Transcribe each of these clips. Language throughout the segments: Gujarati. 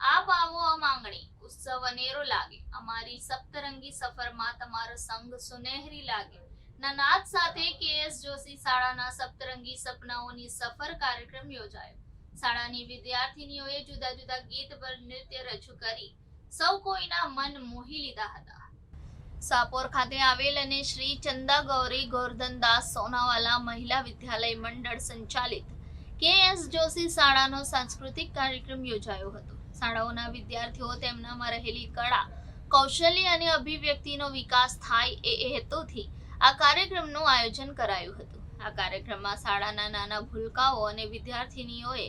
આપ આવો માંગણી ઉત્સવ અનેરો લાગે, અમારી સપ્તરંગી સફરમાં તમારો સંગ સુનેહરી લાગે ના નાદ સાથે કેએસ જોશી શાળાના સપ્તરંગી સપનાઓની સફર કાર્યક્રમ યોજાયો। શાળાની વિદ્યાર્થીનીઓએ જુદા જુદા ગીત પર નૃત્ય રજૂ કરી સૌ કોઈના મન મોહી લીધા હતા। સાપોર ખાતે આવેલ અને શ્રી ચંદા ગૌરી ગોરધનદાસ સોનાવાલા મહિલા વિદ્યાલય મંડળ સંચાલિત કેએસ જોશી શાળાનો સાંસ્કૃતિક કાર્યક્રમ યોજાયો હતો। શાળાઓના વિદ્યાર્થીઓ તેમનામાં રહેલી કળા, કૌશલ્ય અને અભિવ્યક્તિનો વિકાસ થાય એ હેતુથી આ કાર્યક્રમનું આયોજન કરાયું હતું। આ કાર્યક્રમમાં શાળાના નાના ભૂલકાઓ અને વિદ્યાર્થીનીઓએ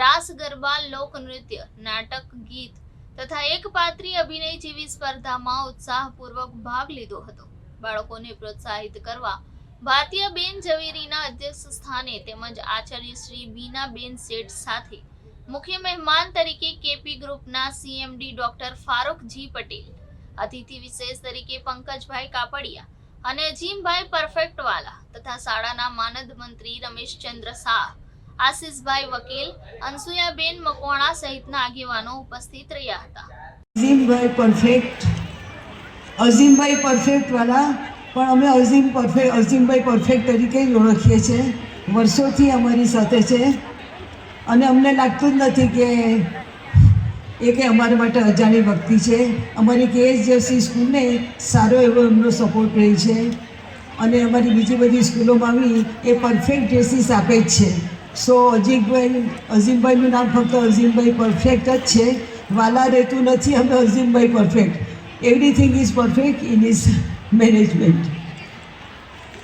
રાસ ગરબા, લોકનૃત્ય, નાટક, ગીત તથા એકપાત્રી અભિનય જેવી સ્પર્ધામાં ઉત્સાહપૂર્વક ભાગ લીધો હતો। બાળકોને પ્રોત્સાહિત કરવા ભારતીયબેન ઝવેરીના અધ્યક્ષ સ્થાને તેમજ આચાર્ય શ્રી બીનાબેન શેઠ સાથે મુખ્ય મહેમાન તરીકે કેપી ગ્રુપના સીએમડી ડોક્ટર ફારૂકજી પટેલ, અતિથિ વિશેષ તરીકે પંકજભાઈ કાપડિયા અને અજીમભાઈ પરફેક્ટવાલા તથા શાળાના માનદ મંત્રી રમેશચંદ્ર શાહ, આશીષભાઈ વકીલ, અનસુયાબેન મકવાણા સહિતના આગેવાનો ઉપસ્થિત રહ્યા હતા। અઝીમભાઈ પરફેક્ટ વાલા પણ અમે અઝીમભાઈ પરફેક્ટ તરીકે જ ઓળખીએ છીએ। વર્ષોથી અમારી સાથે છે અને અમને લાગતું જ નથી કે એ કે અમારા માટે અજાણી વ્યક્તિ છે। અમારી કેએસ જોશી સ્કૂલને સારો એવો એમનો સપોર્ટ રહી છે અને અમારી બીજી બધી સ્કૂલોમાં બી એ પરફેક્ટ ડ્રેસીસ આપે જ છે। સો અઝીમભાઈનું નામ ફક્ત અઝીમભાઈ પરફેક્ટ જ છે, વાલા રહેતું નથી। અમે Azimbhai perfect, everything is perfect in is management.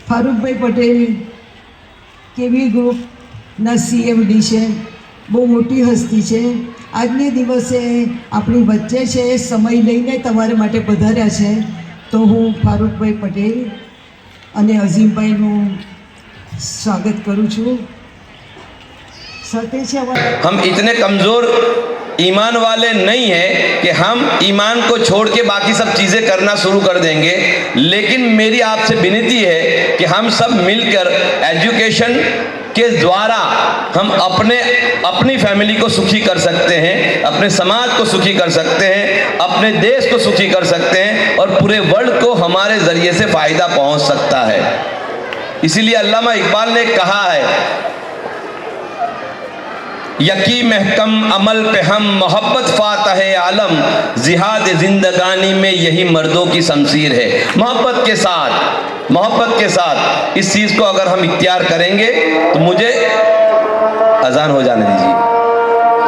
Farookbhai Patel કેવી ગ્રુપના સીએમડી છે, બહુ મોટી હસ્તી છે। આજને દિવસે આપણી વચ્ચે છે, સમય લઈને તમારા માટે પધાર્યા છે, તો હું ફારૂકભાઈ પટેલ અને અઝીમભાઈનું સ્વાગત કરું છું। हम इतने कमज़ोर ईमान वाले नहीं हैं कि हम ईमान को छोड़ के बाकी सब चीज़ें करना शुरू कर देंगे, लेकिन मेरी आपसे विनती है कि हम सब मिलकर एजुकेशन के द्वारा हम अपनी फैमिली को सुखी कर सकते हैं, अपने समाज को सुखी कर सकते हैं, अपने देश को सुखी कर सकते हैं और पूरे वर्ल्ड को हमारे ज़रिए से फ़ायदा पहुंच सकता है। इसीलिए अल्लामा इकबाल ने कहा है, यकी महकम अमल पे हम मोहब्बत फातह आलम, जिहाद जिंदगानी में यही मर्दों की शमशीर है। मोहब्बत के साथ इस चीज़ को अगर हम इख्तियार करेंगे तो मुझे अजान हो जाने दीजिए।